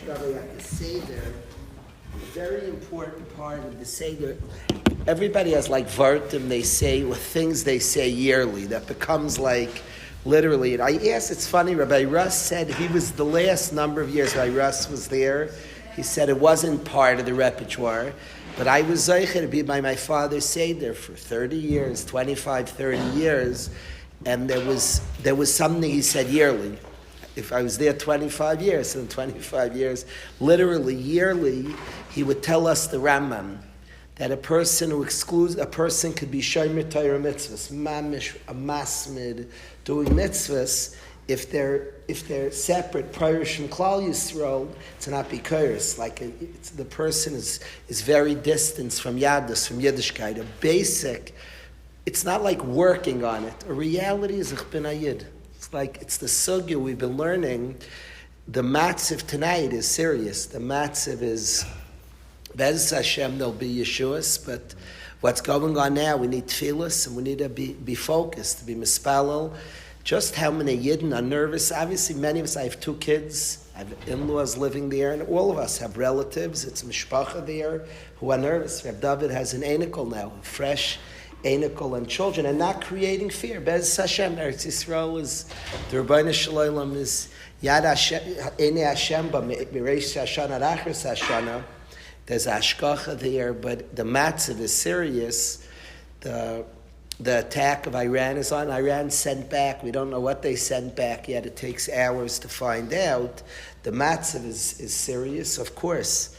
Rabbi, at the Seder, a very important part of the Seder, everybody has like Vartim they say, or things they say yearly that becomes like literally. And I asked, it's funny, Rabbi Russ said he was the last number of years Rabbi Russ was there. He said it wasn't part of the repertoire, but I was zeicher to be by my father's Seder for 30 years, 25, 30 years, and there was something he said yearly. If I was there 25 years, in 25 years, literally yearly, he would tell us the Rambam that a person who excludes, a person could be shomer Torah mitzvahs, mamish, a masmid, doing mitzvahs, if they're separate prior from Klal Yisrael, to not be kairos. Like the person is very distant from Yadus, from Yiddishkeit. A basic, it's not like working on it. A reality is ich bin a Yid. It's the sugya we've been learning. The matziv tonight is serious. The matziv is Bez Hashem, there'll be Yeshuas, but what's going on now, we need tefillas and we need to be focused, to be mispalel. Just how many Yidden are nervous. Obviously, many of us, I have 2 kids, I have in-laws living there, and all of us have relatives. It's mishpacha there who are nervous. Reb David has an anicle now, fresh anicle and children, and not creating fear. Bez Hashem, Eretz Yisrael is, the Rebbeinu Shalom is Yad Hashem, Ene Hashem, but Mireish Hashana, Rachris Hashana. There's ashkacha there, but the matziv is serious. The attack of Iran is on. Iran sent back. We don't know what they sent back yet. It takes hours to find out. The matziv is serious. Of course,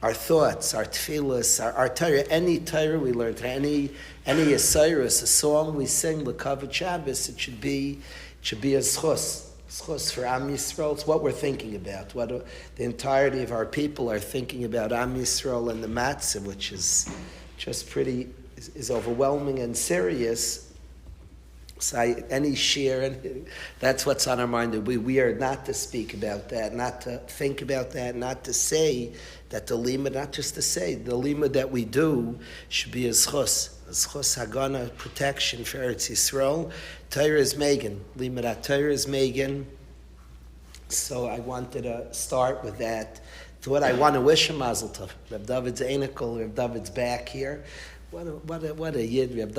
our thoughts, our tefillas, our Torah, any Torah we learn, any Yisairis, a song we sing, L'Kavod Shabbos, it should be a zchus. Zchus for Am Yisrael. It's what we're thinking about. What the entirety of our people are thinking about Am Yisrael and the Matzah, which is just pretty, is overwhelming and serious. So any share, and that's what's on our mind. We are not to speak about that, not to think about that, not to say that the limud, not just to say, the limud that we do should be a zchus. Zchus Hagana, protection for Eretz Yisrael. Torah is Megan. Limud Torah is Megan. So I wanted to start with that. Thought I want to wish him Mazel Tov. Reb David's anicle, Reb David's back here. What a Yid, Reb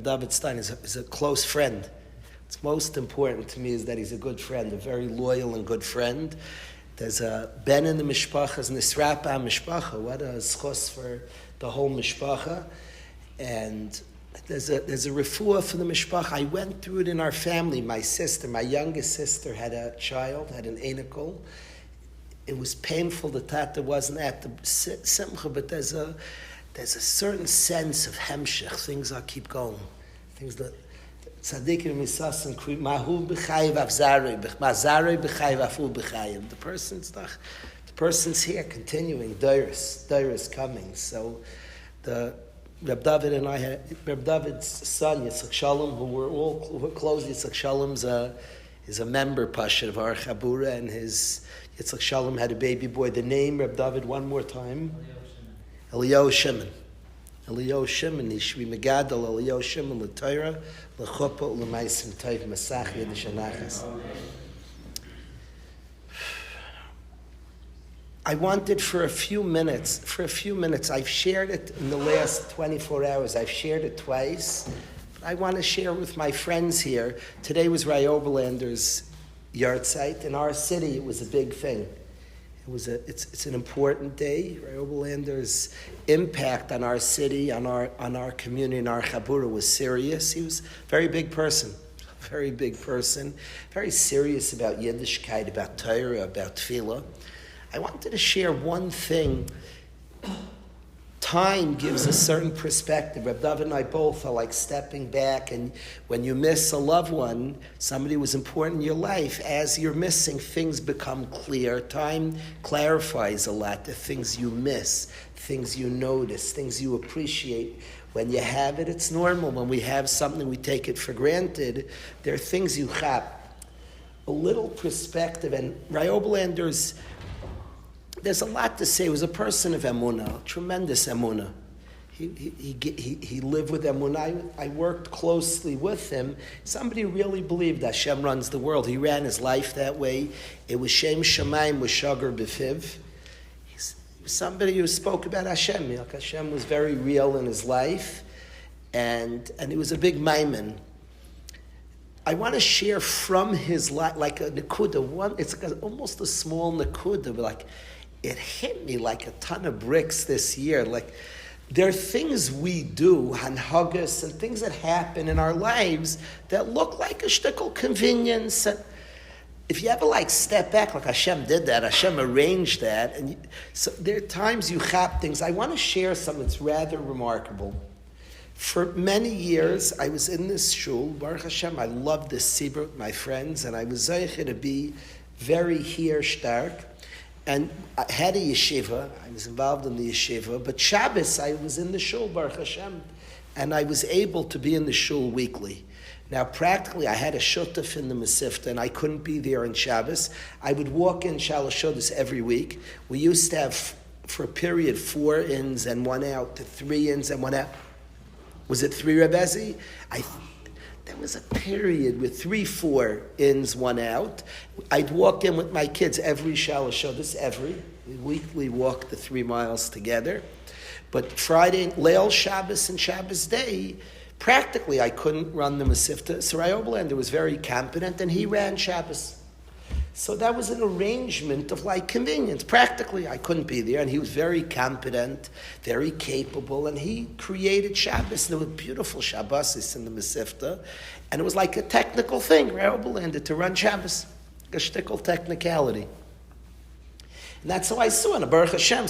David Stein is a close friend. What's most important to me is that he's a good friend, a very loyal and good friend. There's a ben in the mishpacha, nisrapa mishpacha. What a zchus for the whole mishpacha. And there's a refuah for the mishpacha. I went through it in our family. My youngest sister had a child, had an anicle. It was painful. The tata wasn't at the simcha, but there's a certain sense of hemshech. Things are keep going. Things that tzaddikim misasim mahu b'chayiv avzarei mazarei b'chayiv afu b'chayiv. The person's here, continuing. Dairis coming. So Reb David and I had Reb David's son Yitzchak Shalom, who were close. Yitzchak Shalom's is a member pasha of our Chabura, and his Yitzchak Shalom had a baby boy. The name Reb David one more time. Eliyahu Shimon. Eliyahu Shimon. Yishvi Megadol Eliyahu Shimon l'Torah l'Chuppah l'Maisim Tov Masach Yiddish Anachas. I wanted for a few minutes, I've shared it in the last 24 hours. I've shared it twice. But I want to share with my friends here. Today was Ray Oberlander's yard site. In our city, it was a big thing. It's an important day. Ray Oberlander's impact on our city, on our community, and our Chabura was serious. He was a very big person, very serious about Yiddishkeit, about Torah, about Tefillah. I wanted to share one thing. Time gives a certain perspective. Reb David and I both are like stepping back, and when you miss a loved one, somebody who was important in your life, as you're missing, things become clear. Time clarifies a lot. The things you miss, things you notice, things you appreciate. When you have it, it's normal. When we have something, we take it for granted. There are things you have. A little perspective, and there's a lot to say. He was a person of emunah, tremendous emunah. He lived with them. When I worked closely with him, somebody really believed that Hashem runs the world. He ran his life that way. It was Shem Shemaim with Shagar B'Fiv. He's somebody who spoke about Hashem. Like Hashem was very real in his life, and he was a big maimin. I want to share from his life, like a nekuda. It's like almost a small nekuda, but like it hit me like a ton of bricks this year. Like, there are things we do, hanhagas, and things that happen in our lives that look like a shtickle convenience. And if you ever step back, like Hashem did that, Hashem arranged that, so there are times you chap things. I want to share something that's rather remarkable. For many years, I was in this shul, Baruch Hashem, I loved this sibur with my friends, and I was zeicher to be very here stark. And I had a yeshiva, I was involved in the yeshiva, but Shabbos I was in the shul, Baruch Hashem, and I was able to be in the shul weekly. Now practically I had a shutaf in the Masifta and I couldn't be there on Shabbos. I would walk in Shalosh Chodesh every week. We used to have, for a period, 4 ins and 1 out, to 3 ins and 1 out. Was it 3, Rebezi? There was a period with 3-4 ins, 1 out. I'd walk in with my kids every Shalosh Chodesh, we weekly walk the 3 miles together. But Friday, Leil Shabbos and Shabbos day, practically I couldn't run the Masifta. So Rabbi Obelander was very competent and he ran Shabbos. So that was an arrangement of convenience. Practically, I couldn't be there, and he was very competent, very capable, and he created Shabbos. And there were beautiful Shabbosis in the Masifta, and it was like a technical thing, Rabbi Obelander, to run Shabbos, a shtickle technicality. And that's how I saw in a Baruch Hashem,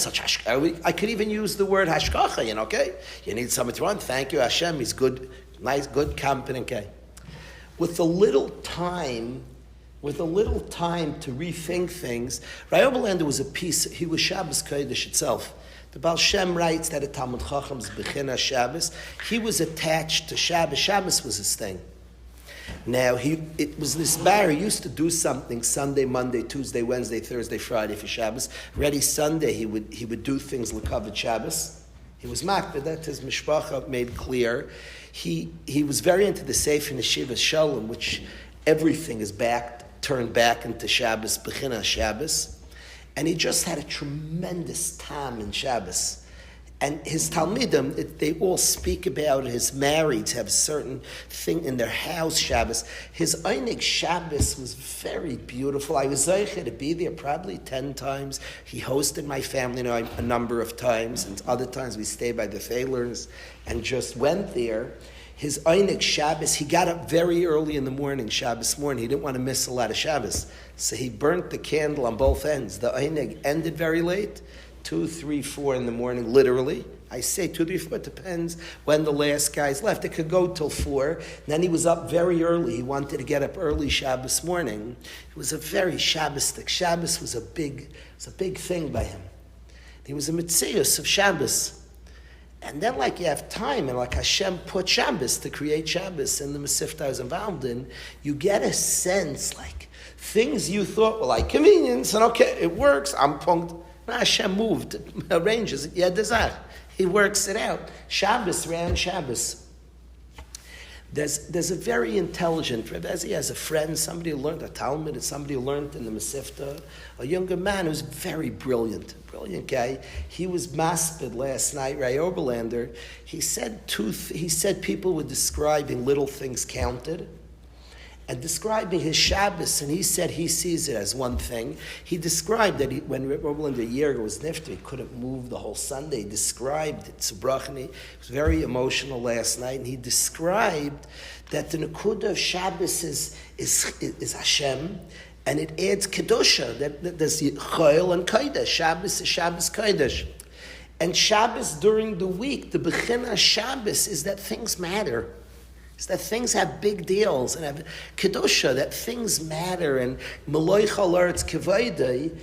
I could even use the word hashkacha, okay? You need someone to run, thank you, Hashem, he's good, nice, good, competent guy. With a little time to rethink things, Rabbi Obelander was he was Shabbos Kodesh itself. The Baal Shem writes that at Talmud Chacham's Bechina Shabbos, he was attached to Shabbos. Shabbos was his thing. Now, it was this bar, he used to do something Sunday, Monday, Tuesday, Wednesday, Thursday, Friday for Shabbos. Ready Sunday, he would do things l'kavod Shabbos. He was makbid, that his mishpacha made clear. He was very into the Sefer Neshiva Shalom, which everything is turned back into Shabbos, Bechina Shabbos. And he just had a tremendous time in Shabbos. And his Talmidim, they all speak about his married to have a certain thing in their house, Shabbos. His Einig Shabbos was very beautiful. I was zeicher to be there probably 10 times. He hosted my family a number of times, and other times we stayed by the Thailers and just went there. His Einig Shabbos, he got up very early in the morning, Shabbos morning. He didn't want to miss a lot of Shabbos. So he burnt the candle on both ends. The Einig ended very late, 2, 3, 4 in the morning, literally. I say 2, 3, 4, it depends when the last guy's left. It could go till 4. Then he was up very early. He wanted to get up early Shabbos morning. It was a very Shabbostic. Shabbos was a big thing by him. He was a mitzius of Shabbos. And then you have time, and Hashem put Shabbos to create Shabbos in the Masifta I was involved in, you get a sense things you thought were convenience, and okay, it works, I'm punked. Nah, Hashem moved, arranges it, Yedazach. He works it out. Shabbos ran Shabbos. There's a very intelligent Rebbe, as he has a friend, somebody who learned a Talmud, somebody who learned in the Masifta, a younger man who's very brilliant guy. He was maspid last night, Rabbi Obelander. He said people were describing little things counted, and describing his Shabbos, and he said he sees it as one thing. He described that when Rabbi Obelander a year ago was nifter, he couldn't move the whole Sunday. He described it, Subrachani. He was very emotional last night, and he described that the Nekuda of Shabbos is Hashem, and it adds Kedusha, that there's Chayil and Kodesh. Shabbos is Shabbos Kodesh. And Shabbos during the week, the Bechina Shabbos is that things matter. It's that things have big deals and have kedusha, that things matter, and Meloich Alart's Kevaydei.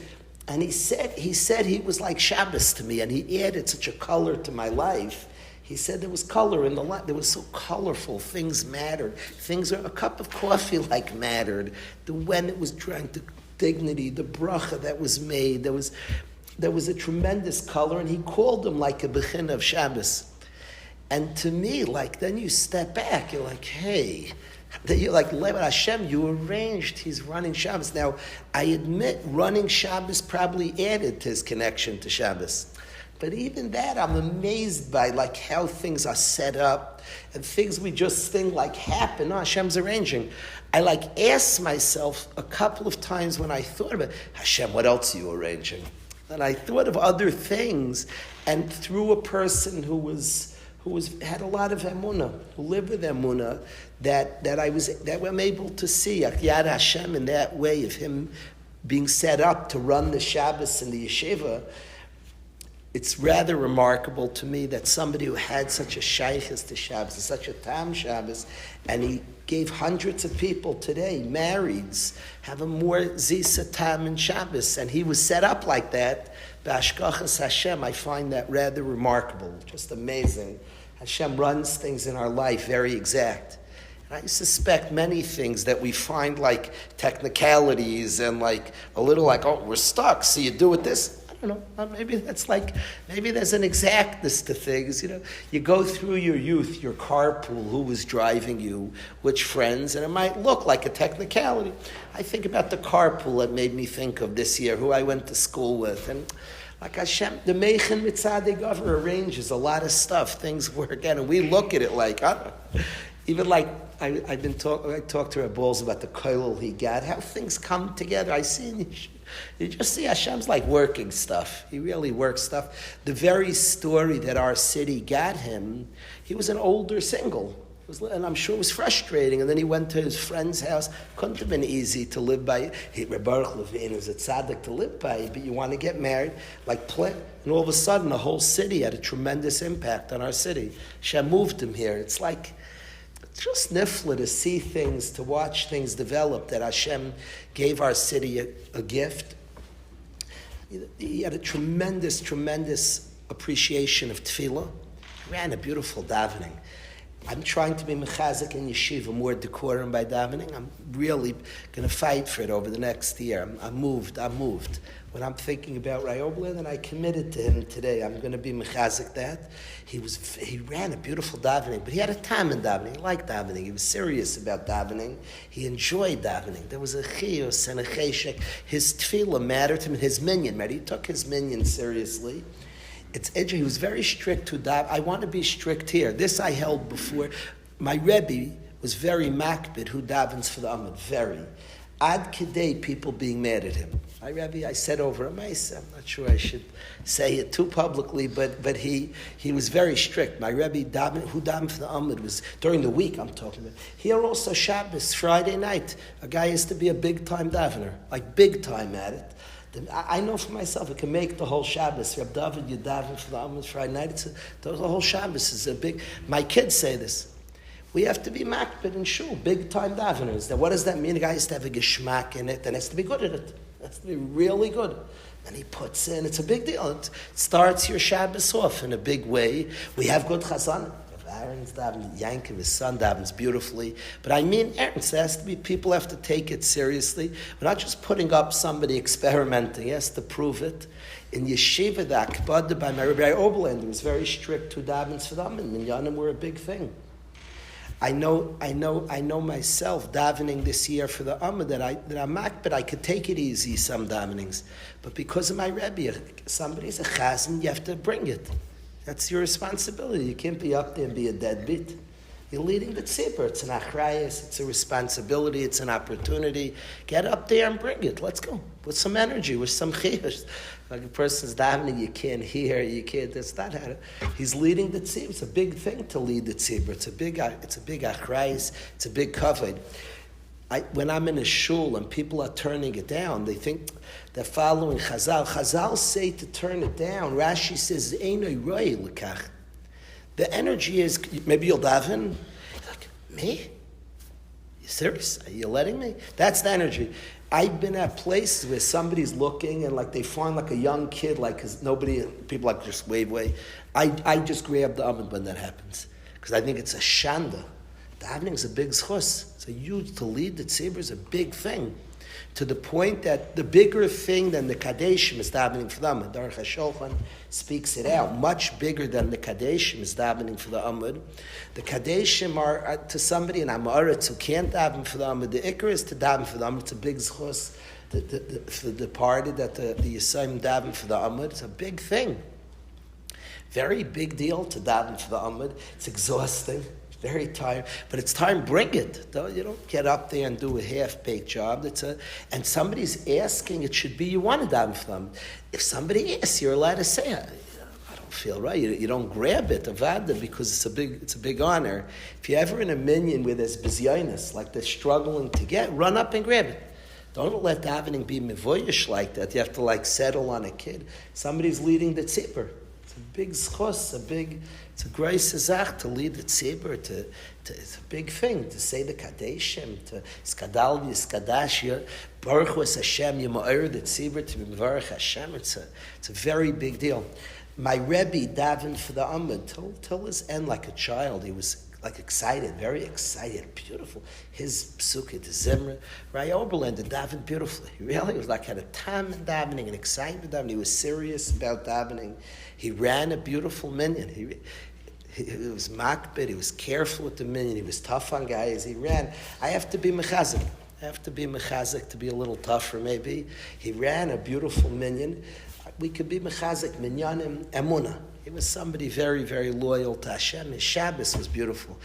And he said he was like Shabbos to me, and he added such a color to my life. He said there was color in the life. There was so colorful. Things mattered. A cup of coffee mattered. When it was drank, the dignity, the bracha that was made. There was a tremendous color, and he called them like a Bechina of Shabbos. And to me, like, then you step back, you're like, hey, then you're like, Lev Hashem, you arranged, he's running Shabbos. Now, I admit running Shabbos probably added to his connection to Shabbos. But even that, I'm amazed by like how things are set up and things we just think like happen. No, Hashem's arranging. I like asked myself a couple of times when I thought about Hashem, what else are you arranging? And I thought of other things, and through a person who had a lot of emunah, who lived with emunah, that I'm able to see Yad Hashem in that way of him being set up to run the Shabbos in the yeshiva. It's rather remarkable to me that somebody who had such a shaykhis to Shabbos, such a tam Shabbos, and he gave hundreds of people today, marrieds, have a more zisa tam in Shabbos, and he was set up like that. B'ashkachas Hashem, I find that rather remarkable, just amazing. Hashem runs things in our life very exact. And I suspect many things that we find like technicalities and like a little like, oh, we're stuck, so you do it this. Maybe there's an exactness to things. You go through your youth, your carpool, who was driving you, which friends, and it might look like a technicality. I think about the carpool that made me think of this year, who I went to school with, and like Hashem, the Meichen Mitzadei Gover arranges a lot of stuff. Things work out, and we look at it like, even like I talked to Rabbi Balls about the kollel he got, how things come together. You just see Hashem's like working stuff. He really works stuff. The very story that our city got him, he was an older single. And I'm sure it was frustrating. And then he went to his friend's house. Couldn't have been easy to live by. Baruch Levine was a tzaddik to live by, but you want to get married, and all of a sudden the whole city had a tremendous impact on our city. Hashem moved him here. It's just nifla to see things, to watch things develop, that Hashem gave our city a gift. He had a tremendous, tremendous appreciation of tefillah. He ran a beautiful davening. I'm trying to be mechazik in yeshiva, more decorum by davening. I'm really going to fight for it over the next year. I'm moved. When I'm thinking about Rayoblin, and I committed to him today, I'm going to be mechazik that. He ran a beautiful davening, but he had a time in davening. He liked davening. He was serious about davening. He enjoyed davening. There was a chiyus and a cheshek. His tefillah mattered to him. His minyan mattered. He took his minyan seriously. He was very strict to daven. I want to be strict here. This I held before. My Rebbe was very makbid who davens for the Amud. Very. Ad kidei, people being mad at him. My Rebbe, I said over a maisa. I'm not sure I should say it too publicly, but he was very strict. My Rebbe, who davened for the Amud, was during the week I'm talking about. Here also Shabbos, Friday night, a guy has to be a big-time davener, like big-time at it. I know for myself, it can make the whole Shabbos. Reb David, you daven for the Amud Friday night. The whole Shabbos is a big. My kids say this. We have to be makbid in shul, big time daveners. Now, what does that mean? A guy has to have a geschmack in it and has to be good at it. It has to be really good. And he puts in. It's a big deal. It starts your Shabbos off in a big way. We have good chazan. Aaron's daven, Yankiv, his son davens beautifully. But I mean, Aaron's has to be, people have to take it seriously. We're not just putting up somebody experimenting. He has to prove it. In yeshiva, the akbada by my Rabbi Oberlander was very strict to davens for them, and minyanim were a big thing. I know myself davening this year for the Amud that I'm makbid. I could take it easy some davenings, but because of my Rebbe, somebody's a chazan, you have to bring it. That's your responsibility. You can't be up there and be a deadbeat. You're leading the tzibur. It's an achrayas. It's a responsibility. It's an opportunity. Get up there and bring it. Let's go. With some energy, with some chiyush. Like a person's davening, you can't hear, you can't. That's not how. He's leading the tzibur. It's a big thing to lead the tzibur. It's a big achrayas. It's a big kavod. When I'm in a shul and people are turning it down, they think they're following Chazal. Chazal say to turn it down. Rashi says, "Einoi roi lekach." The energy is, maybe you'll daven. You're like, me? You serious? Are you letting me? That's the energy. I've been at places where somebody's looking and like they find like a young kid, like because people like just wave. I just grab the oven when that happens because I think it's a shanda. Davening is a big schus. It's a huge, to lead the tzibur is a big thing. to the point that the bigger thing than the Kadeshim is davening for the Amud. Aruch HaShulchan speaks it out. Much bigger than the Kadeshim is davening for the Amud. The Kadeshim are to somebody in Amoritz who can't daven for the Amud. The Iker is to daven for the Amud. It's a big zchus. For the departed that the Yisayim daven for the Amud. It's a big thing. Very big deal to daven for the Amud. It's exhausting. Very tired, but it's time. Bring it. You don't get up there and do a half-baked job. And somebody's asking. It should be you want to daven for them. If somebody asks, you're allowed to say, "I don't feel right." You don't grab it, avada, because it's a big honor. If you're ever in a minyan where there's bizyonis, like they're struggling to get, run up and grab it. Don't let davening be mivoyish like that. You have to settle on a kid. Somebody's leading the tzipur. It's a big schos, it's a great zach to lead the tzibur. It's a big thing to say the kadeshim, to skadal v'skadash, baruch was Hashem, yima'er the tzibur to be mevarach Hashem. It's a very big deal. My Rebbe davened for the Amud till his end like a child. He was excited, very excited, beautiful. His psukkah, the Zimra, Rai Oberland, davened beautifully. He really was had a time in davening, an excitement davening. He was serious about davening. He ran a beautiful minyan. He was makbid. He was careful with the minyan. He was tough on guys. He ran. I have to be mechazik. To be a little tougher maybe. He ran a beautiful minyan. We could be mechazik, minyanim, emunah. He was somebody very, very loyal to Hashem. His Shabbos was beautiful.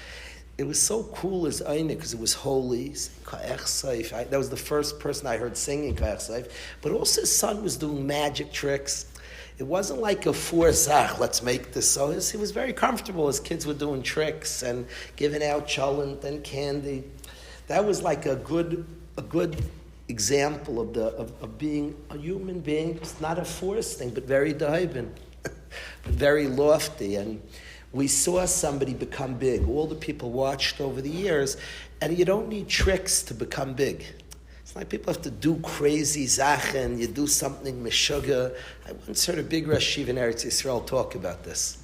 It was so cool as Einik because it was holy. That was the first person I heard singing Ka'ech Saif. But also his son was doing magic tricks. It wasn't like a furzach, let's make this so. He was very comfortable. His kids were doing tricks and giving out cholent and candy. That was like a good example of being a human being. It's not a forced thing, but very daibin. Very lofty, and we saw somebody become big. All the people watched over the years, and you don't need tricks to become big. It's like people have to do crazy zachen, you do something meshuggah. I once heard a big Rosh Yeshiva in Eretz Yisrael talk about this.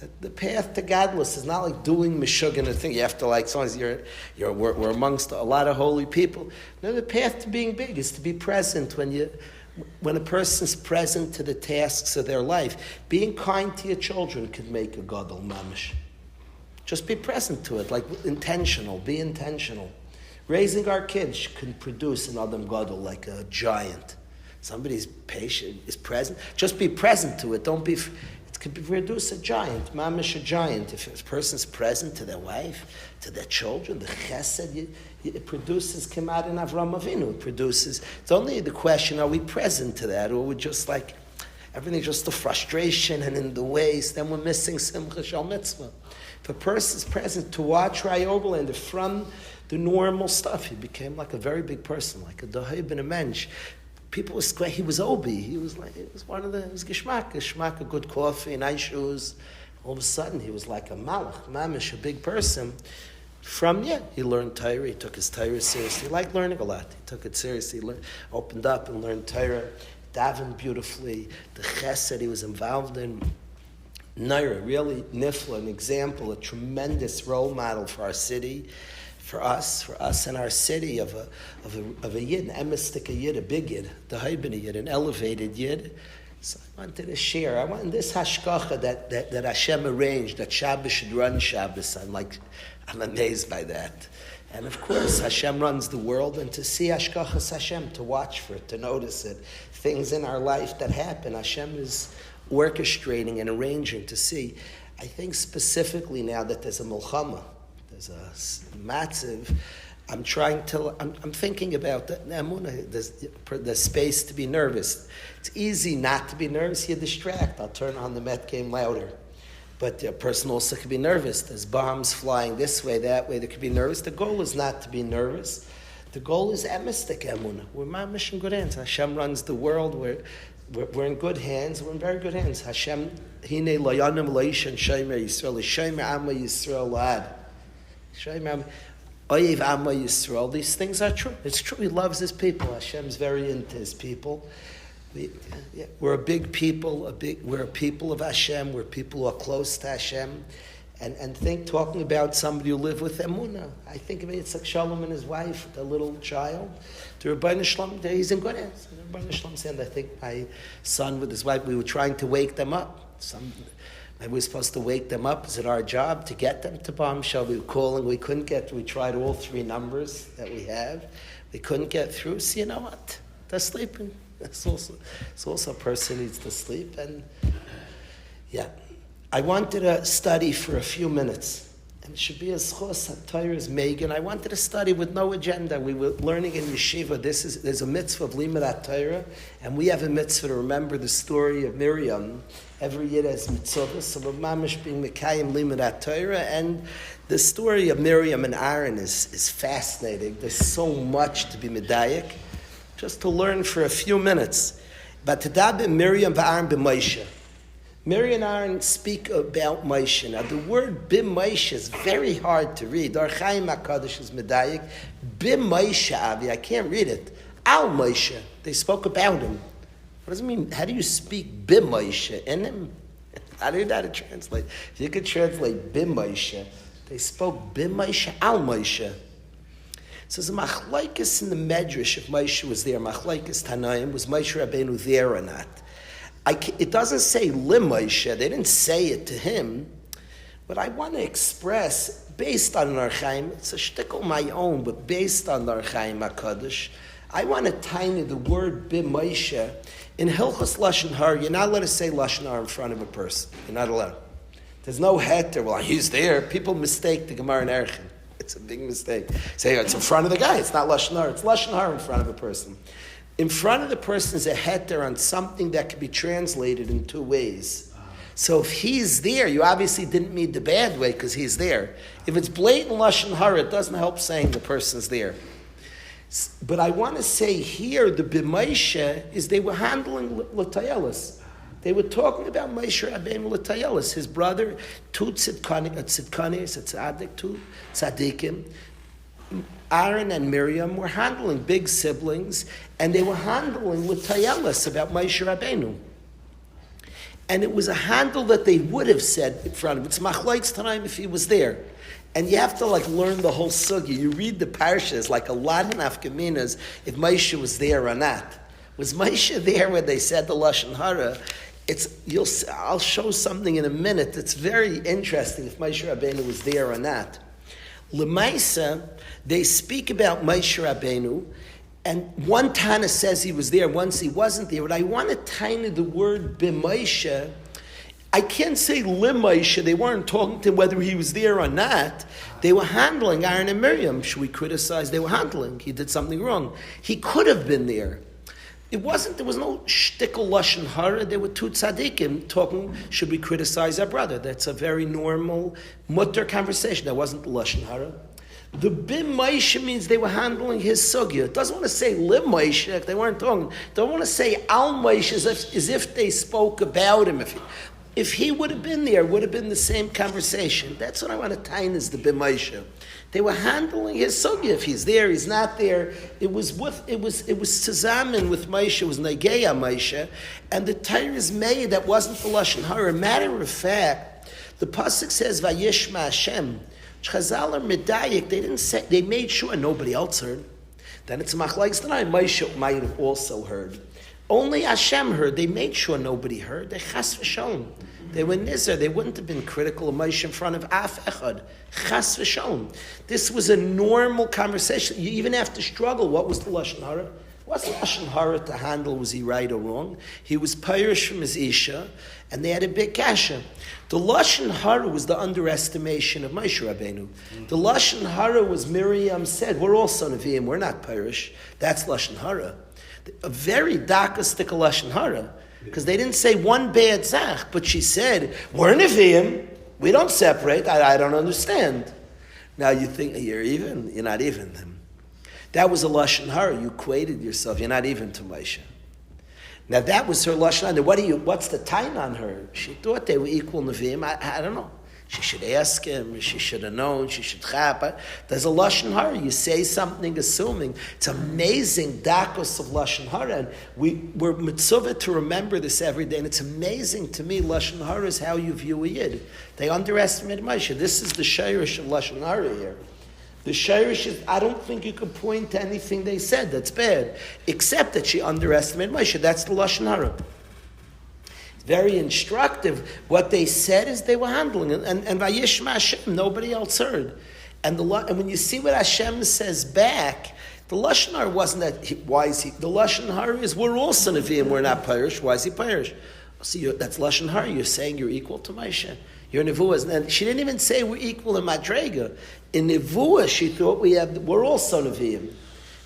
That the path to godless is not like doing meshuggah and a thing. You have to as long as we're amongst a lot of holy people. No, the path to being big is to be present when a person's present to the tasks of their life. Being kind to your children could make a gadol mamish. Just be present to it, intentional, be intentional. Raising our kids can produce an adam gadol like a giant. Somebody's patient, is present. Just be present to it. It could produce a giant, mamish a giant. If a person's present to their wife, to their children, the chesed, it produces Kemat and Avram Avinu. It produces. It's only the question: are we present to that, or we're just everything's just a frustration and in the ways? Then we're missing Simcha Shal Mitzvah. If a person's present to watch Rai Oberlander from the normal stuff, he became like a very big person, like a Dahib and a mensch. People was he was obi. He was geschmack, a good coffee, nice shoes. All of a sudden, he was like a malach, mamish, a big person. He learned Torah. He took his Torah seriously. He liked learning a lot. He took it seriously. He opened up and learned Torah. Davened beautifully. The chesed he was involved in. Naira, really nifla, an example, a tremendous role model for our city, for us in our city of a yid, an emistic yid, a big yid, the haibin yid, an elevated yid. So I wanted to share. I want this hashkacha that Hashem arranged, that Shabbos should run Shabbos. I'm amazed by that. And of course, Hashem runs the world, and to see hashkachas Hashem, to watch for it, to notice it, things in our life that happen, Hashem is orchestrating and arranging to see. I think specifically now that there's a milchama, there's a massive. I'm thinking about the emunah. There's space to be nervous. It's easy not to be nervous. You distract. I'll turn on the Met game louder. But a person also could be nervous. There's bombs flying this way, that way. They could be nervous. The goal is not to be nervous. The goal is emistic emunah. We're mamish in good hands. Hashem runs the world. We're in good hands. We're in very good hands. Hashem, hine layanim laishan shaymer Yisrael, shaymer amma Yisrael ad. Shaymer oyev amma Yisrael. These things are true. It's true. He loves his people. Hashem's very into his people. We're a big people. We're a people of Hashem. We're people who are close to Hashem. And think, talking about somebody who lived with Emunah. I think of it, it's like Shalom and his wife, the little child. To Rabbi Shalom, he's in good hands. Rabbi Shalom said, I think my son with his wife, we were trying to wake them up. We were supposed to wake them up. Is it our job to get them to Bombshell? We were calling, we couldn't get through. We tried all 3 numbers that we have. We couldn't get through. So you know what? They're sleeping. It's also a person needs to sleep. And yeah. I wanted to study for a few minutes. And it should be a schos, Torah is Megan. I wanted to study with no agenda. We were learning in yeshiva. There's a mitzvah of limud Torah, and we have a mitzvah to remember the story of Miriam. Every year there's mitzvah, so we're mamish being mekayim limud Torah, and the story of Miriam and Aaron is fascinating. There's so much to be medayik, just to learn for a few minutes. But tadaber Miriam v'Aaron b'Moshe. Miriam and Aaron speak about Moshe. Now, the word Bim Moshe is very hard to read. Ar Chaim HaKadosh is medayik. Bim Moshe, Avi, I can't read it. Al Moshe, they spoke about him. What does it mean? How do you speak Bim Moshe in him? I don't know how to translate. If you could translate Bim Moshe, they spoke Bim Moshe, Al Moshe. So there's a machlokes in the Medrash if Moshe was there. Machlokes Tanaim, was Moshe Rabbeinu there or not? It doesn't say Lim Moshe. They didn't say it to him. But I want to express, based on Ar Chaim, it's a shtickle my own, but based on Ar Chaim HaKadosh, I want to tiny the word Bim Moshe in Hilchos Lashon Hara. You're not allowed to say Lashon Hara in front of a person. You're not allowed. There's no heter. Well, he's there. People mistake the Gemara and Erchin. It's a big mistake. Say it's in front of the guy. It's not Lashon Hara. It's Lashon Hara in front of a person. In front of the person is a heter on something that can be translated in 2 ways. So if he's there, you obviously didn't mean the bad way because he's there. If it's blatant Lashon Hara, it doesn't help saying the person's there. But I want to say here, the B'Moshe is they were handling L'Tayelis. They were talking about Moshe Rabbeinu L'Tayelis, his brother, 2 tzidkanis, a tzaddik, 2 tzaddikim. Aaron and Miriam were handling big siblings, and they were handling with Tayelis about Moshe Rabbeinu. And it was a handle that they would have said in front of him. It's machlokes time if he was there. And you have to learn the whole sugya. You read the parshas, like a lot in Afkaminas, if Moshe was there or not. Was Moshe there when they said the Lashon Hara? I'll show something in a minute. It's very interesting if Moshe Rabbeinu was there or not. L'maisa, they speak about Moshe Rabbeinu, and one Tana says he was there, once he wasn't there. But I want to tiny the word B'Moshe. I can't say L'Moshe. They weren't talking to him whether he was there or not. They were handling Aaron and Miriam. Should we criticize? They were handling. He did something wrong. He could have been there. There was no shtickle Lashon Hara. There were 2 tzaddikim talking, should we criticize our brother? That's a very normal mutter conversation. That wasn't the Lashon Hara. The Bim Moshe means they were handling his sugya. It doesn't want to say Lim Moshe, they weren't talking. Don't want to say Al Moshe as if they spoke about him. If he would have been there, it would have been the same conversation. That's what I want to tie in as the Bim Moshe. They were handling his sugya. If he's there, he's not there. It was tzazamin with Moshe. It was Nageya Moshe, and the Torah is made that wasn't the Lashon Hara. Matter of fact, the pasuk says Vayishma Hashem. Chazal are medayik. They didn't say. They made sure nobody else heard. Then it's machlokes tonight. Moshe might have also heard. Only Hashem heard. They made sure nobody heard. They chas v'sholom. They were nizar. They wouldn't have been critical of Moshe in front of af echad. Chas v'sholom. This was a normal conversation. You even have to struggle. What was the Lashon Hara? What's the Lashon Hara to handle? Was he right or wrong? He was pirish from his isha, and they had a big kasha. The Lashon Hara was the underestimation of Moshe Rabbeinu. The Lashon Hara was Miriam said, we're also Nevi'im, we're not pirish. That's Lashon Hara. A very dakastic Lashon Hara. Because they didn't say one bad zach, but she said, we're Nevi'im, we don't separate, I don't understand. Now you think, you're even? You're not even. That was a Lashon Hara. You equated yourself. You're not even to Moshe. Now that was her Lashon Hara. What's the time on her? She thought they were equal Nevi'im. I don't know. She should ask him, she should have known, she should chap. There's a Lashon Hara. You say something assuming. It's amazing dakos of Lashon Hara. And we're mitzvah to remember this every day. And it's amazing to me, Lashon Hara is how you view a Yid. They underestimate Moshe. This is the shayrish of Lashon Hara here. The shayrish is, I don't think you could point to anything they said that's bad, except that she underestimated Moshe. That's the Lashon Hara. Very instructive. What they said is they were handling it. And Vayishma Hashem, nobody else heard. And when you see what Hashem says back, the Lashon Hara wasn't that, why is he, the Lashon Hara is, we're also Nevi'im, we're not Pirish. Why is he Pirish? See, that's Lashon Hara. You're saying you're equal to Moshe. You're Nevuah. And she didn't even say we're equal in Madrega. In Nevuah, she thought we're also Nevi'im.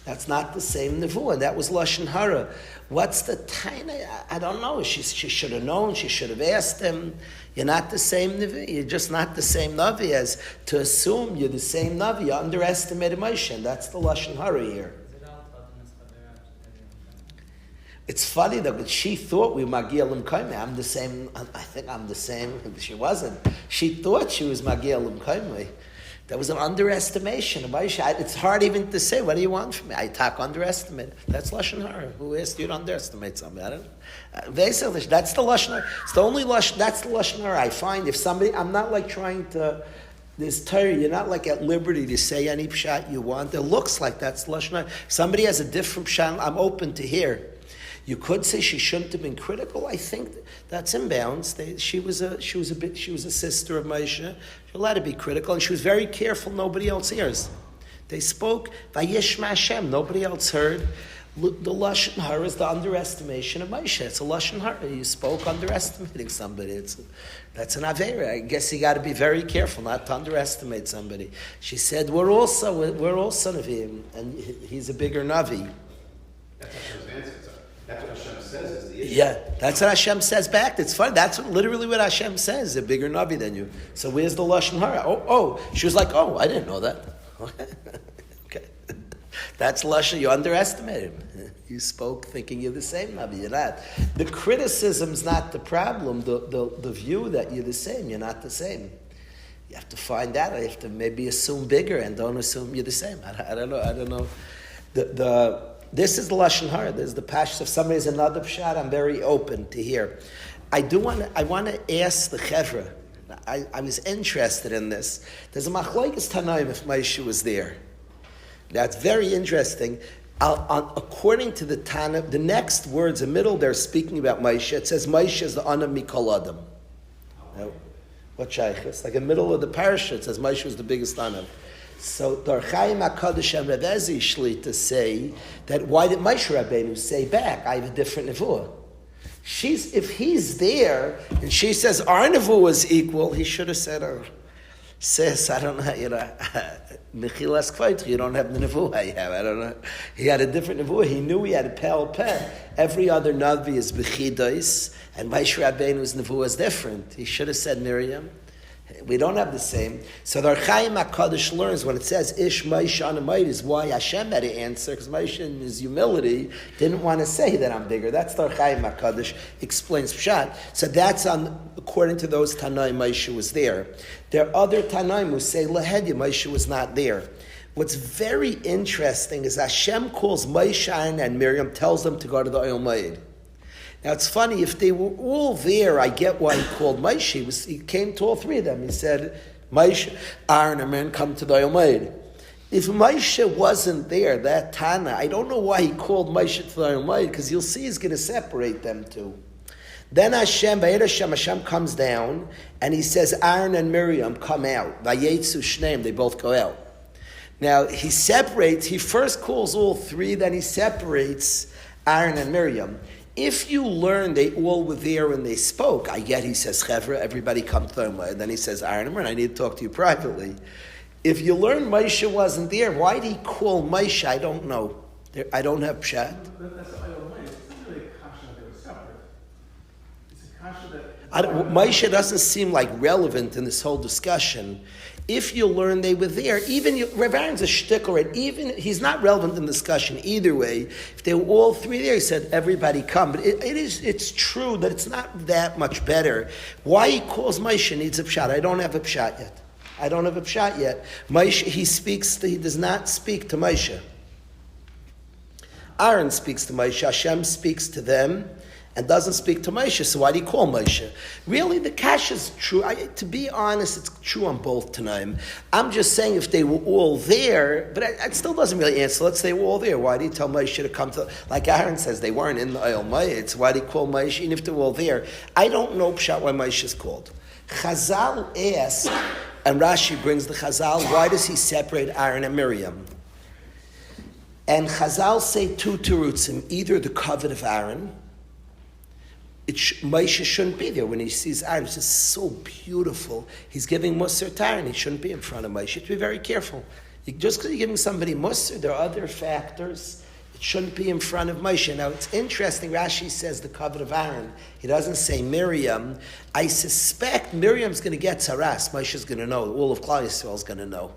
That's not the same Nevuah. That was Lashon Hara. What's the tiny? I don't know. She should have known. She should have asked him. You're not the same Navi. You're just not the same Navi as to assume you're the same Navi. You underestimated Moshe. And that's the Lashon Hara here. It's funny though, but she thought we Magia Lim Kaimei. I'm the same. I think I'm the same. She wasn't. She thought she was Magia Lim Kaimei. That was an underestimation of Moshe. It's hard even to say, what do you want from me? I talk underestimate. That's Lashon Hara. Who asked you to underestimate something? I don't know. Basically, that's the Lashon Hara. It's the only Lashon, that's the Lashon Hara I find. If somebody, I'm not like trying to, this Torah, you're not like at liberty to say any pshat you want. It looks like that's Lashon Hara. If somebody has a different pshat, I'm open to hear. You could say she shouldn't have been critical. I think that's inbounds. She was a sister of Moshe. She was allowed to be critical, and she was very careful. Nobody else hears. They spoke Vayishma Hashem. Nobody else heard. The Lashon Hara is the underestimation of Moshe. It's a Lashon Hara. You spoke underestimating somebody. That's an Aveira. I guess you got to be very careful not to underestimate somebody. She said, "We're also Nevi'im, and he's a bigger Navi." That's Hashem's answer. That's what Hashem says is the issue. Yeah, that's what Hashem says back. It's funny. That's literally what Hashem says, a bigger Navi than you. So where's the Lashon Hara? Oh. She was like, I didn't know that. Okay. That's Lashon. You underestimated him. You spoke thinking you're the same Navi. You're not. The criticism's not the problem. The view that you're the same. You're not the same. You have to find out. You have to maybe assume bigger and don't assume you're the same. I don't know. This is the Lashon Hara. There's the Pashas. If somebody has another pshat, I'm very open to hear. I want to ask the Chevra. I was interested in this. There's a Machlokes Tanaim if Moshe was there. That's very interesting. According to the Tana, the next words, in the middle, they're speaking about Moshe. It says Moshe is the Anam Mikol Adam. What shaykhs? Like in the middle of the parasha, it says Moshe was the biggest Anam. So Darchaim HaKadosh and Rav Ezi Shlita say that why did Moshe Rabbeinu say back, I have a different nevuah? If he's there and she says our nevuah is equal, he should have said, sis, I don't know, Mechilas Kvaitri, you don't have the nevuah I have. I don't know. He had a different nevuah. He knew he had a pel peh. Every other navi is bechidais, and Moshe Rabbeinu's nevuah is different. He should have said Miriam. We don't have the same. So the Archaim HaKadosh learns when it says Ish Moshe Anamayit is why Hashem had to answer, because Moshe in his humility didn't want to say that I'm bigger. That's the Archaim HaKadosh explains Pshat. So that's according to those Tanaim, Moshe was there. There are other Tanaim who say Lahedya, Moshe was not there. What's very interesting is Hashem calls Moshe and Miriam, tells them to go to the Oyel Moed. Now it's funny, if they were all there, I get why he called Moshe. He came to all three of them. He said, Moshe, Aaron, and Miriam come to the Oyel Moed. If Moshe wasn't there, that Tana, I don't know why he called Moshe to the Oyel Moed, because you'll see he's going to separate them two. Then Hashem comes down, and he says, Aaron and Miriam come out. Vayetzu Shneim, they both go out. Now, he first calls all three, then he separates Aaron and Miriam. If you learn they all were there when they spoke, I get he says, Chevra, everybody come to them. And then he says, Aaron, I need to talk to you privately. If you learn Moshe wasn't there, why did he call Moshe? I don't know. I don't have pshat. That's I don't know. It's not really a kasha that they were separate. It's a kasha that... Moshe doesn't seem like relevant in this whole discussion. if you learn they were there, Rav Aaron's a shtickler, right? Even he's not relevant in the discussion either way. If they were all three there, he said everybody come. But it's true that it's not that much better. Why he calls Moshe needs a pshat? I don't have a pshat yet. Moshe, he does not speak to Moshe. Aaron speaks to Moshe, Hashem speaks to them, and doesn't speak to Moshe, so why do you call Moshe? Really, the kash is true. To be honest, it's true on both Tanaim. I'm just saying if they were all there, but it still doesn't really answer. Let's say they were all there. Why do you tell Moshe to come to, like Aaron says, they weren't in the Oil Mayit, so why do you call Moshe, even if they were all there? I don't know pshat why Moshe is called. Chazal asks, and Rashi brings the Chazal, why does he separate Aaron and Miriam? And Chazal say two terutzim, either the covet of Aaron, Moshe shouldn't be there when he sees Aaron. It's just so beautiful. He's giving Musar to Aaron. He shouldn't be in front of Moshe. You have to be very careful. Just because you're giving somebody Musar, there are other factors. It shouldn't be in front of Moshe. Now, it's interesting. Rashi says the covet of Aaron. He doesn't say Miriam. I suspect Miriam's going to get Saras. Moshe's going to know. All of Klal Yisrael is going to know.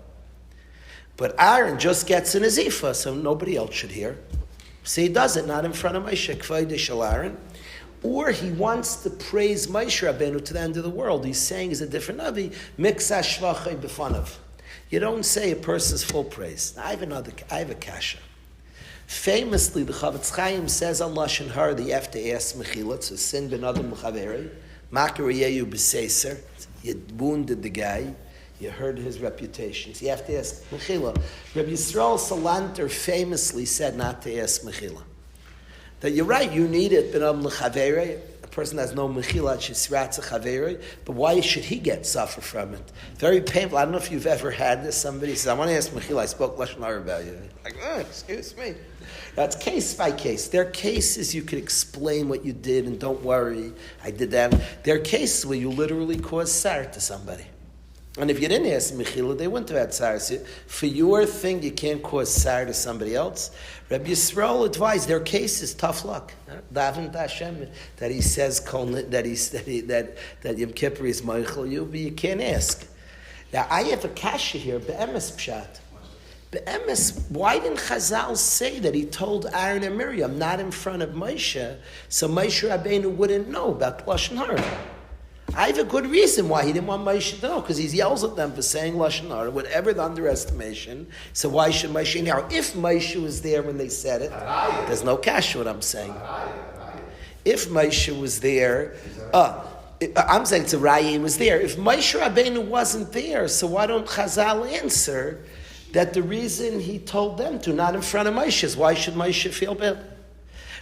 But Aaron just gets in his Ephah, so nobody else should hear. So he does it, not in front of Moshe, K'vayde Shel Aaron. Or he wants to praise Moshe Rabbeinu to the end of the world. He's saying he's a different Navi, Miksa Shvachai B'fanav. You don't say a person's full praise. Now, I have a kasha. Famously, the Chavetz Chaim says on Lashon Hara that you have to ask Mechila, it's a sin ben Adam L'chaveri, Makar Yeyu B'Seiser, you wounded the guy, you hurt his reputation. So you have to ask Mechila. Rabbi Yisrael Salanter famously said not to ask Mechila. That you're right, you need it, ben Adam L'chaveri, a person has no Mechila, Shisratz Chaveri, but why should he suffer from it? Very painful. I don't know if you've ever had this. Somebody says, I want to ask Mechila, I spoke Lashon Hara about you. Like, excuse me. That's case by case. There are cases you could explain what you did and don't worry, I did that. There are cases where you literally cause sar to somebody. And if you didn't ask Mechila, they wouldn't have had sar. So for your thing, you can't cause sar to somebody else. Rabbi Yisrael advised, there are cases, tough luck. Daven Hashem, that he says that Yom Kippur is Meichel you, but you can't ask. Now I have a kasha here, be'emes pshat. Be'emes, why didn't Chazal say that he told Aaron and Miriam not in front of Moshe, so Moshe Rabbeinu wouldn't know about Lashon Hara? I have a good reason why he didn't want Moshe to know, because he yells at them for saying Lashon Hara, whatever the underestimation. So why should Moshe know? If Moshe was there when they said it, there's no kasha what I'm saying. If Moshe was there, I'm saying it's a raya was there. If Moshe Rabbeinu wasn't there, so why don't Chazal answer that the reason he told them to, not in front of Moshe, is why should Moshe feel bad?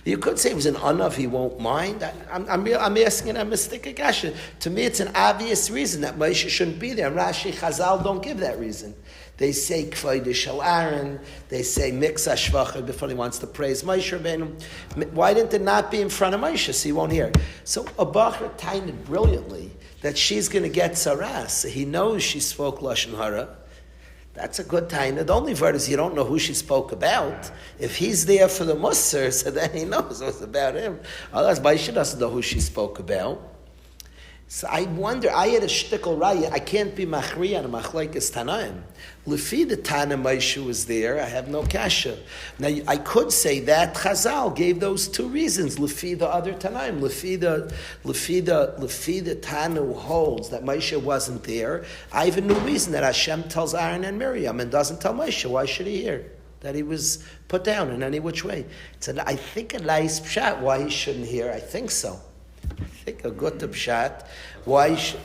You could say it was an anav, he won't mind. I'm asking a mystic kasha. To me, it's an obvious reason that Moshe shouldn't be there. Rashi, Chazal don't give that reason. They say K'vayde Shel Aaron. They say Miksa Shvachar before he wants to praise Moshe Rabbeinu. Why didn't it not be in front of Moshe so he won't hear? So a Bachar timed brilliantly that she's going to get saras. So he knows she spoke Lashon Hara. That's a good time. The only word is you don't know who she spoke about. If he's there for the Musar, so then he knows what's about him. Otherwise, Moshe doesn't know who she spoke about. So I wonder, I had a shtickle raya, I can't be machriya and machlekes tanaim. Lefi the Tana Moshe was there, I have no kasha. Now I could say that Chazal gave those two reasons. Lefi the other tanaim, lefi the Tana who holds that Moshe wasn't there. I have a new reason that Hashem tells Aaron and Miriam and doesn't tell Moshe. Why should he hear that he was put down in any which way? I think a nice pshat why he shouldn't hear. I think so. I think a good pshat. Why? So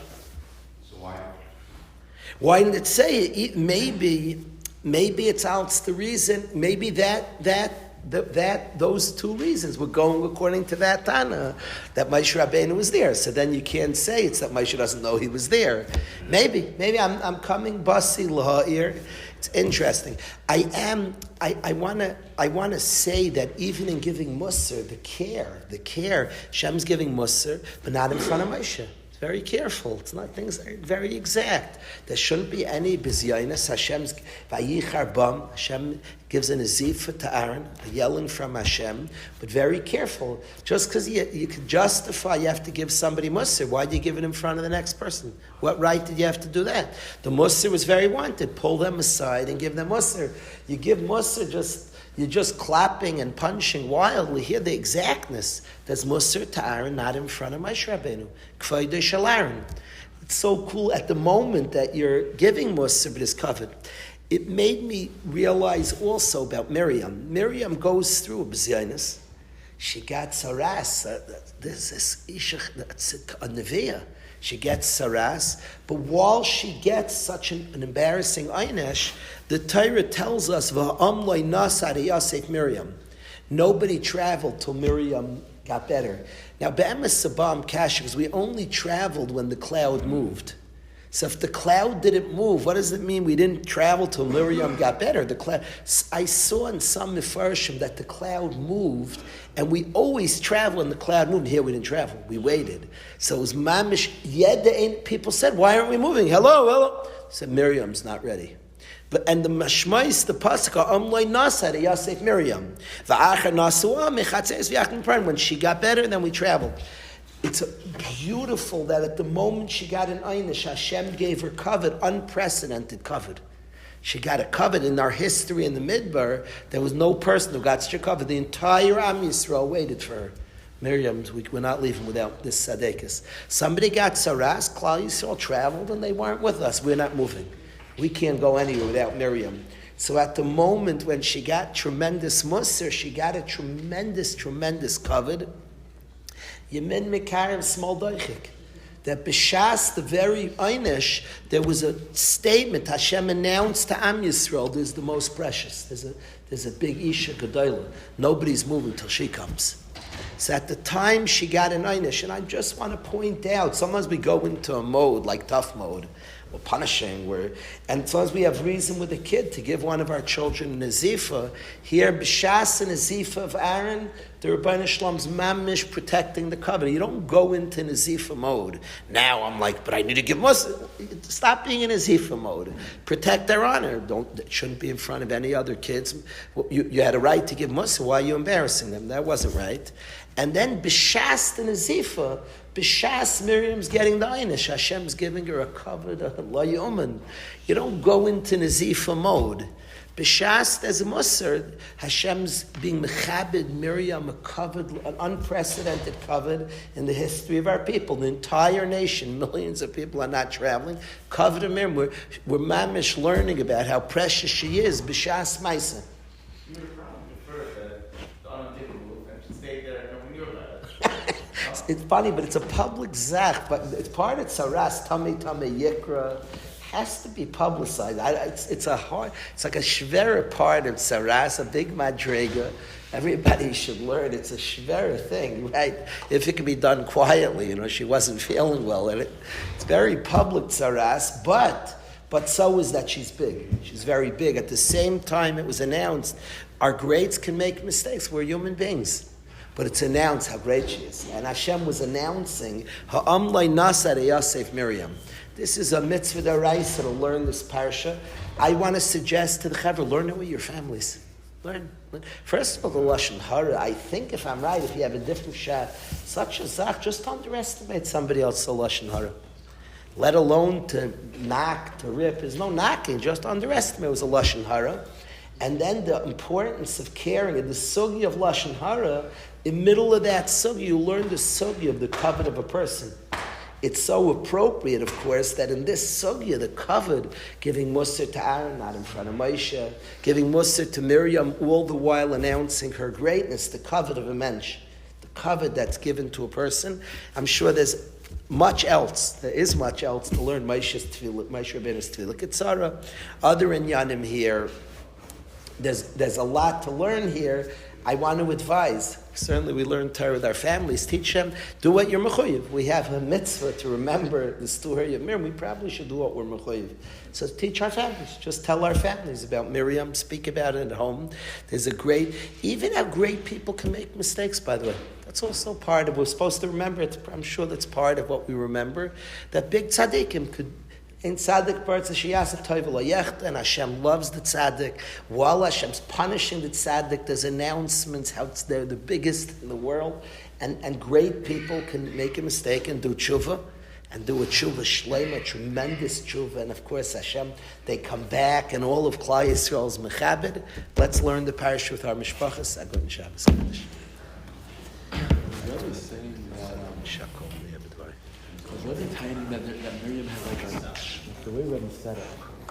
why? Why didn't it say it? Maybe it's out the reason. Maybe that those two reasons were going according to that Tana that Moshe Rabbeinu was there. So then you can't say it's that Moshe doesn't know he was there. Maybe I'm coming basi laha'ir. It's interesting. I wanna say that even in giving Musar, the care, Shem's giving Musar, but not in front of Moshe. Very careful. It's not things that are very exact. There shouldn't be any bizyonis. Hashem's vayichar bam. Hashem gives an azifa to Aaron, a yelling from Hashem, but very careful. Just because you can justify, you have to give somebody musr. Why do you give it in front of the next person? What right did you have to do that? The musr was very wanted. Pull them aside and give them musr. You give musr you're just clapping and punching wildly. Here, the exactness. There's Musar to Aaron, not in front of Moshe Rabbeinu. K'vayde shel Aaron. It's so cool at the moment that you're giving Musar, but it's covered. It made me realize also about Miriam. Miriam goes through a b'zaynis. She got saras. This is a neviah. She gets saras, but while she gets such an embarrassing einish, the Torah tells us, "Va'amloi nasar Yosef Miriam." Nobody traveled till Miriam got better. Now, be'emes sabam kasha, because we only traveled when the cloud moved. So if the cloud didn't move, what does it mean we didn't travel till Miriam got better? The cloud. I saw in some Mefarshim that the cloud moved, and we always travel when the cloud moved. Here we didn't travel; we waited. So it was mamish yed. People said, "Why aren't we moving?" Hello. I said Miriam's not ready. And the mashmais, the pasuk, amloi nasar Yosef Miriam. Va'achar nasua mechatzeis v'yachdim pran. When she got better, then we traveled. It's beautiful that at the moment she got an einish, Hashem gave her covet, unprecedented covet. She got a covet in our history in the Midbar. There was no person who got such a covet. The entire Am Yisrael waited for her. Miriam's, we're not leaving without this tzaddikus. Somebody got saras, Klal Yisrael traveled, and they weren't with us. We're not moving. We can't go anywhere without Miriam. So at the moment when she got tremendous musr, she got a tremendous covet. Yemin Mekarim small doichik. That b'shas the very einish, there was a statement Hashem announced to Am Yisrael, "This is the most precious. There's a big isha gedolah. Nobody's moving till she comes." So at the time she got an einish, and I just want to point out, sometimes we go into a mode like tough mode, or punishing, and sometimes we have reason with a kid to give one of our children a nazifa. Here, b'shas and nazifa of Aaron, the Rebbeinu Shalom's mamish protecting the covenant. You don't go into nazifa mode. Now I'm like, but I need to give Muslim. Stop being in nazifa mode. Protect their honor. It shouldn't be in front of any other kids. You had a right to give Muslim. Why are you embarrassing them? That wasn't right. And then b'shas the nazifa, b'shas Miriam's getting the einish. Hashem's giving her a covered la yoman. You don't go into nazifa mode. B'shas there's a musar. Hashem's being mechabed Miriam, a covered, an unprecedented covered in the history of our people. The entire nation, millions of people are not traveling. Covered Miriam. We're mamish learning about how precious she is. B'shas Maisa. It's funny, but it's a public zach, but it's part of Saras, Tame Yikra, has to be publicized. It's like a shvera part of Saras, a big madrega. Everybody should learn. It's a shvera thing, right? If it can be done quietly, she wasn't feeling well in it. It's very public Saras, but so is that she's big. She's very big. At the same time it was announced, our greats can make mistakes. We're human beings. But it's announced how great she is. And Hashem was announcing, Ha'amlai nasar Yosef Miriam. This is a mitzvah d'oraisa to learn this parsha. I want to suggest to the Chaver, learn it with your families. Learn. First of all, the Lashon Hara, I think if I'm right, if you have a different shot, such a zach, just underestimate somebody else's Lashon Hara. Let alone to knock, to rip. There's no knocking, just underestimate it was a Lashon Hara. And then the importance of caring, and the sugi of Lashon Hara, in the middle of that sugi, you learn the sugi of the covet of a person. It's so appropriate, of course, that in this sugya, the covet, giving Musar to Aaron, not in front of Moshe, giving Musar to Miriam, all the while announcing her greatness, the covet of a mensch, the covet that's given to a person. I'm sure there's much else. There is much else to learn. Moshe Rabbeinu's Tefillah Ketzara, other inyanim here. There's a lot to learn here. I want to advise. Certainly we learn Torah with our families. Teach them, do what you're mechuyev. We have a mitzvah to remember the story of Miriam. We probably should do what we're mechuyev. So teach our families. Just tell our families about Miriam. Speak about it at home. There's even how great people can make mistakes, by the way. It's also part of, we're supposed to remember it. I'm sure that's part of what we remember, that big tzaddikim could, in tzaddik parts of Shiyasa Toivel Yecht, and Hashem loves the tzaddik. While Hashem's punishing the tzaddik, there's announcements how they're the biggest in the world, and great people can make a mistake and do tshuva, and do a tshuva shleima, tremendous tshuva, and of course Hashem, they come back, and all of Klal Yisrael's mechabed. Let's learn the parish with our mishpachas. Agun Shabbos Kaddish. Rebbe is saying that was really tiny that Miriam had like the way Rebbe said it.